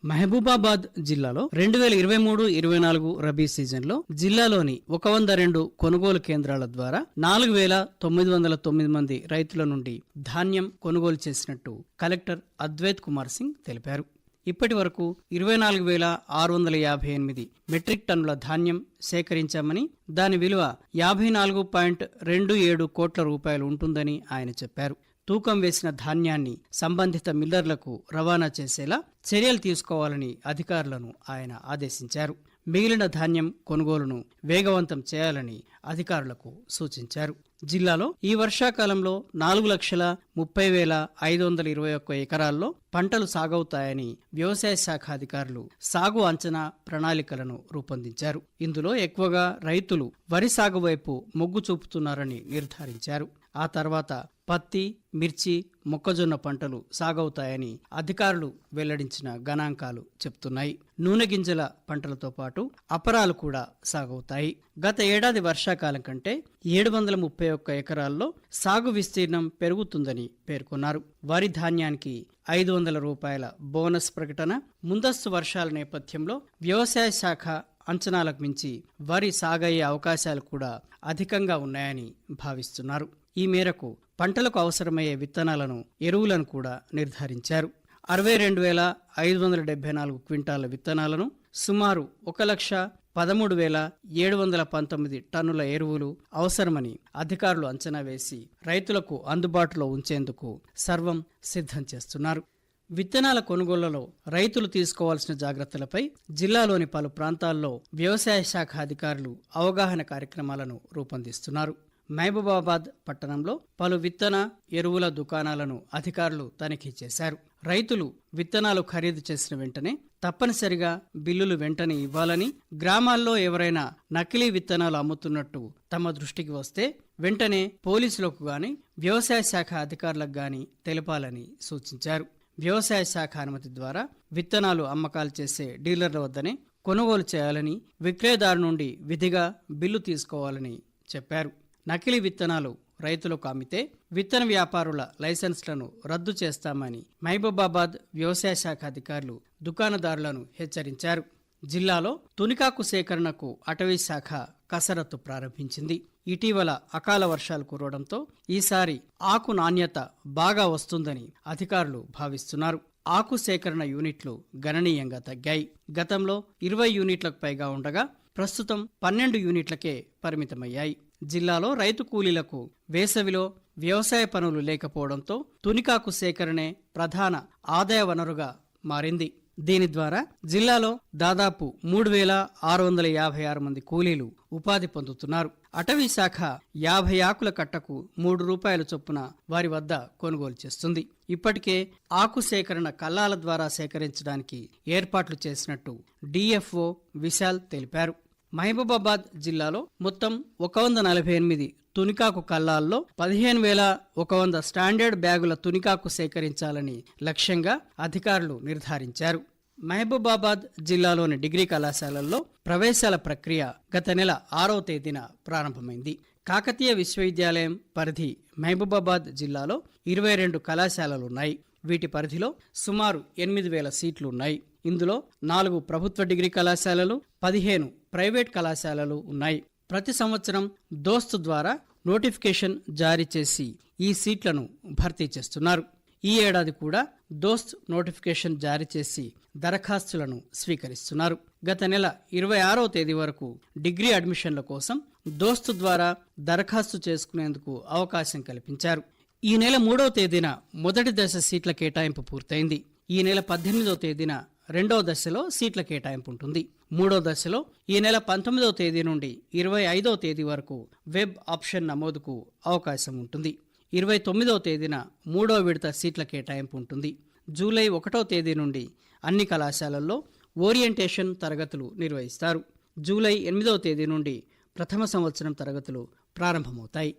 మహబూబాబాద్ జిల్లాలో 2023-24 రబీ సీజన్లో జిల్లాలోని 102 కొనుగోలు కేంద్రాల ద్వారా 4,909 మంది రైతుల నుండి ధాన్యం కొనుగోలు చేసినట్టు కలెక్టర్ అద్వైత్ కుమార్ సింగ్ తెలిపారు. ఇప్పటి వరకు 24,658 మెట్రిక్ టన్నుల ధాన్యం సేకరించామని, దాని విలువ 54.27 కోట్ల రూపాయలు ఉంటుందని ఆయన చెప్పారు. తూకం వేసిన ధాన్యాన్ని సంబంధిత మిల్లర్లకు రవాణా చేసేలా చర్యలు తీసుకోవాలని అధికారులను ఆయన ఆదేశించారు. మిగిలిన ధాన్యం కొనుగోలును వేగవంతం చేయాలని అధికారులకు సూచించారు. జిల్లాలో ఈ వర్షాకాలంలో 4,30,521 ఎకరాల్లో పంటలు సాగవుతాయని వ్యవసాయ శాఖ అధికారులు సాగు అంచనా ప్రణాళికలను రూపొందించారు. ఇందులో ఎక్కువగా రైతులు వరి సాగు వైపు మొగ్గు చూపుతున్నారని నిర్ధారించారు. ఆ తర్వాత పత్తి, మిర్చి, మొక్కజొన్న పంటలు సాగవుతాయని అధికారులు వెల్లడించిన గణాంకాలు చెప్తున్నాయి. నూనె గింజల పంటలతో పాటు అపరాలు కూడా సాగవుతాయి. గత ఏడాది వర్షాకాలం కంటే 731 ఎకరాల్లో సాగు విస్తీర్ణం పెరుగుతుందని పేర్కొన్నారు. వరి ధాన్యానికి 500 రూపాయల బోనస్ ప్రకటన, ముందస్తు వర్షాల నేపథ్యంలో వ్యవసాయ శాఖ అంచనాలకు మించి వరి సాగయ్యే అవకాశాలు కూడా అధికంగా ఉన్నాయని భావిస్తున్నారు. ఈ మేరకు పంటలకు అవసరమయ్యే విత్తనాలను, ఎరువులను కూడా నిర్ధారించారు. 62,574 క్వింటాల విత్తనాలను, సుమారు 1,13,719 టన్నుల ఎరువులు అవసరమని అధికారులు అంచనా వేసి రైతులకు అందుబాటులో ఉంచేందుకు సర్వం సిద్ధం చేస్తున్నారు. విత్తనాల కొనుగోళ్లలో రైతులు తీసుకోవాల్సిన జాగ్రత్తలపై జిల్లాలోని పలు ప్రాంతాల్లో వ్యవసాయ శాఖ అధికారులు అవగాహన కార్యక్రమాలను రూపొందిస్తున్నారు. మహబూబాబాద్ పట్టణంలో పలు విత్తన, ఎరువుల దుకాణాలను అధికారులు తనిఖీ చేశారు. రైతులు విత్తనాలు ఖరీదు చేసిన వెంటనే తప్పనిసరిగా బిల్లులు వెంటనే ఇవ్వాలని, గ్రామాల్లో ఎవరైనా నకిలీ విత్తనాలు అమ్ముతున్నట్టు తమ దృష్టికి వస్తే వెంటనే పోలీసులకు గాని, వ్యవసాయ శాఖ అధికారులకు గాని తెలపాలని సూచించారు. వ్యవసాయ శాఖ అనుమతి ద్వారా విత్తనాలు అమ్మకాలు చేసే డీలర్ల వద్దనే కొనుగోలు చేయాలని, విక్రయదారు నుండి విధిగా బిల్లు తీసుకోవాలని చెప్పారు. నకిలీ విత్తనాలు రైతులకు అమ్మితే విత్తన వ్యాపారుల లైసెన్స్లను రద్దు చేస్తామని మహబూబాబాద్ వ్యవసాయ శాఖ అధికారులు దుకాణదారులను హెచ్చరించారు. జిల్లాలో తునికాకు సేకరణకు అటవీ శాఖ కసరత్తు ప్రారంభించింది. ఇటీవల అకాల వర్షాలు కురవడంతో ఈసారి ఆకు నాణ్యత బాగా వస్తుందని అధికారులు భావిస్తున్నారు. ఆకు సేకరణ యూనిట్లు గణనీయంగా తగ్గాయి. గతంలో 20 యూనిట్లకు పైగా ఉండగా ప్రస్తుతం 12 యూనిట్లకే పరిమితమయ్యాయి. జిల్లాలో రైతు కూలీలకు వేసవిలో వ్యవసాయ పనులు లేకపోవడంతో తునికాకు సేకరణే ప్రధాన ఆదాయ వనరుగా మారింది. దీని ద్వారా జిల్లాలో దాదాపు 3,656 మంది కూలీలు ఉపాధి పొందుతున్నారు. అటవీ శాఖ 50 ఆకుల కట్టకు 3 రూపాయల చొప్పున వారి వద్ద కొనుగోలు చేస్తుంది. ఇప్పటికే ఆకు సేకరణ కల్లాల ద్వారా సేకరించడానికి ఏర్పాట్లు చేసినట్టు డిఎఫ్ఓ విశాల్ తెలిపారు. మహబూబాబాద్ జిల్లాలో మొత్తం 148 తునికాకు కల్లాల్లో 15,100 స్టాండర్డ్ బ్యాగుల తునికాకు సేకరించాలని లక్ష్యంగా అధికారులు నిర్ధారించారు. మహబూబాబాద్ జిల్లాలోని డిగ్రీ కళాశాలల్లో ప్రవేశాల ప్రక్రియ గత నెల 6వ తేదీన ప్రారంభమైంది. కాకతీయ విశ్వవిద్యాలయం పరిధి మహబూబాబాద్ జిల్లాలో 22 కళాశాలలున్నాయి. వీటి పరిధిలో సుమారు 8,000 సీట్లు ఉన్నాయి. ఇందులో 4 ప్రభుత్వ డిగ్రీ కళాశాలలు, 15 ప్రైవేట్ కళాశాలలు ఉన్నాయి. ప్రతి సంవత్సరం దోస్తు ద్వారా నోటిఫికేషన్ జారీ చేసి ఈ సీట్లను భర్తీ చేస్తున్నారు. ఈ ఏడాది కూడా దోస్త్ నోటిఫికేషన్ జారీ చేసి దరఖాస్తులను స్వీకరిస్తున్నారు. గత నెల 26వ తేదీ వరకు డిగ్రీ అడ్మిషన్ల కోసం దోస్తు ద్వారా దరఖాస్తు చేసుకునేందుకు అవకాశం కల్పించారు. ఈ నెల 3వ తేదీన మొదటి దశ సీట్ల కేటాయింపు పూర్తయింది. ఈ నెల 18వ తేదీన రెండవ దశలో సీట్ల కేటాయింపు ఉంటుంది. 3వ దశలో ఈ నెల 19వ తేదీ నుండి 25వ తేదీ వరకు వెబ్ ఆప్షన్ నమోదుకు అవకాశం ఉంటుంది. 29వ తేదీన 3వ విడత సీట్ల కేటాయింపు ఉంటుంది. జూలై 1వ తేదీ నుండి అన్ని కళాశాలల్లో ఓరియంటేషన్ తరగతులు నిర్వహిస్తారు. జూలై 8వ తేదీ నుండి ప్రథమ సంవత్సరం తరగతులు ప్రారంభమవుతాయి.